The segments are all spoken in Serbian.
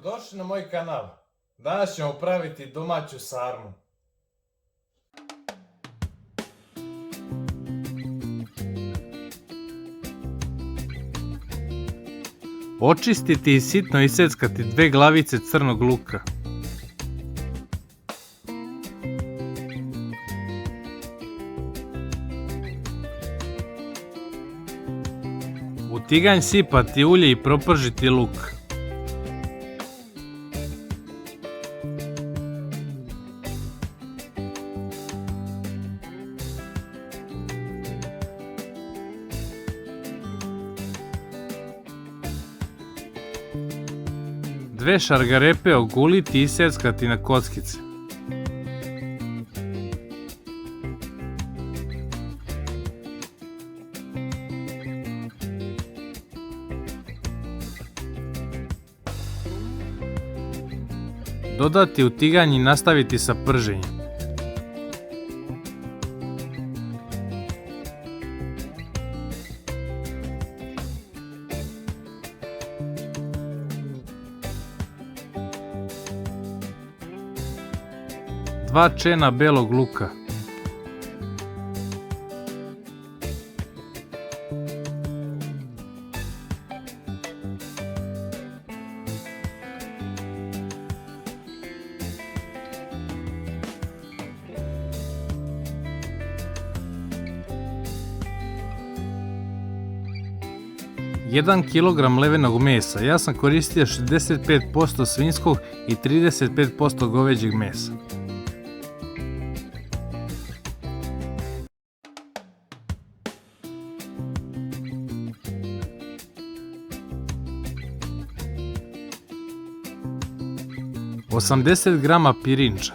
Dobrodošli na moj kanal. Danas ćemo praviti domaću sarmu. Očistiti i sitno iseckati 2 glavice crnog luka. U tiganj sipati ulje i propržiti luk. Dve šargarepe oguliti i iseckati na kockice. Dodati u tiganj i nastaviti sa prženjem. Dva čena belog luka. Jedan kilogram levenog mesa. Ja sam koristio 65% svinjskog i 35% goveđeg mesa. Osamdeset grama pirinča.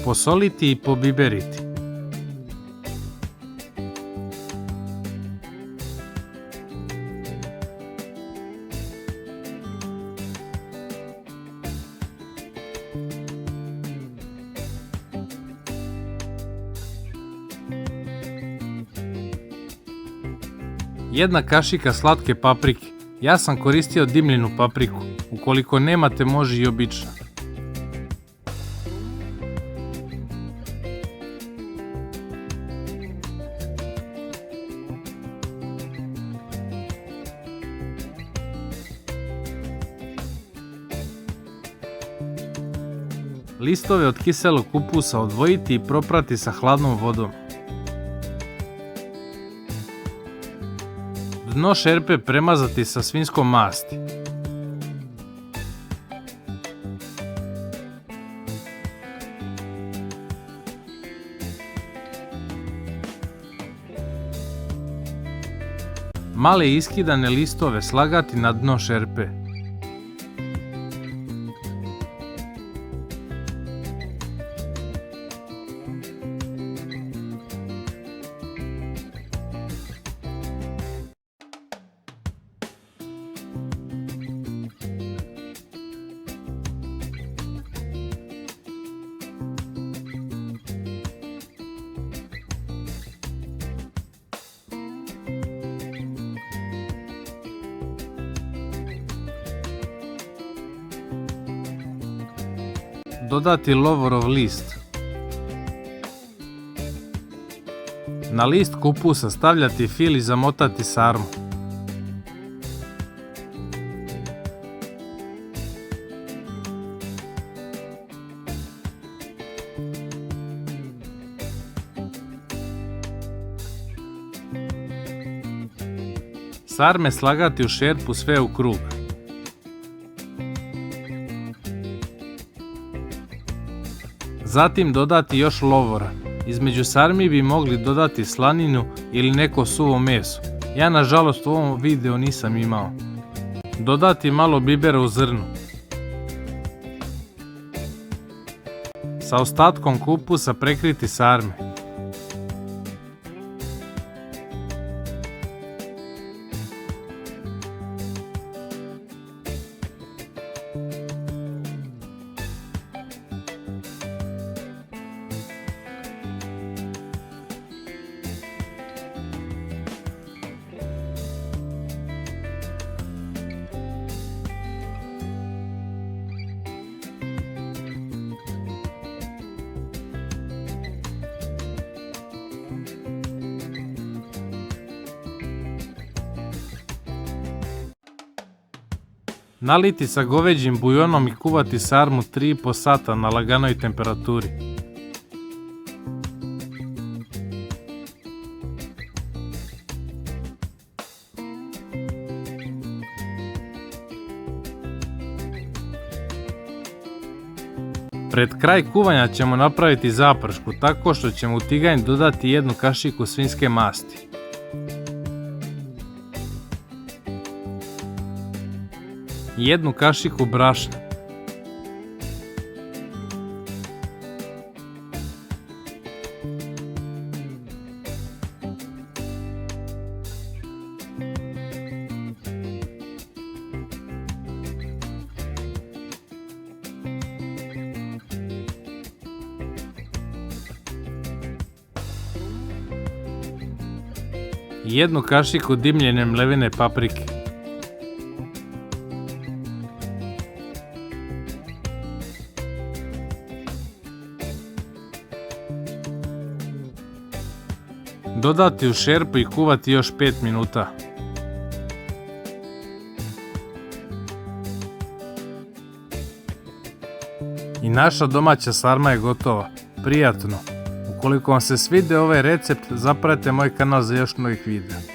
Posoliti i pobiberiti. Jedna kašika slatke paprike. Ja sam koristio dimljenu papriku. Ukoliko nemate, može i obična. Listove od kiselog kupusa odvojiti i proprati sa hladnom vodom. Dno šerpe premazati sa svinjskom masti. Male iskidane listove slagati na dno šerpe. Dodati lovorov list. Na list kupusa stavljati fil i zamotati sarmu. Sarme slagati u šerpu sve u krug. Zatim dodati još lovora. Između sarmi bi mogli dodati slaninu ili neko suvo meso. Ja nažalost u ovom videu nisam imao. Dodati malo bibera u zrnu. Sa ostatkom kupusa prekriti sarme. Naliti sa goveđim buljonom i kuvati sarmu 3,5 sata na laganoj temperaturi. Pred kraj kuvanja ćemo napraviti zapršku tako što ćemo u tiganj dodati 1 kašiku svinjske masti. I 1 kašiku brašna. I 1 kašiku dimljene mlevene paprike. Dodati u šerpu i kuvati još 5 minuta. I naša domaća sarma je gotova. Prijatno! Ukoliko vam se svidio ovaj recept, zapratite moj kanal za još novih videa.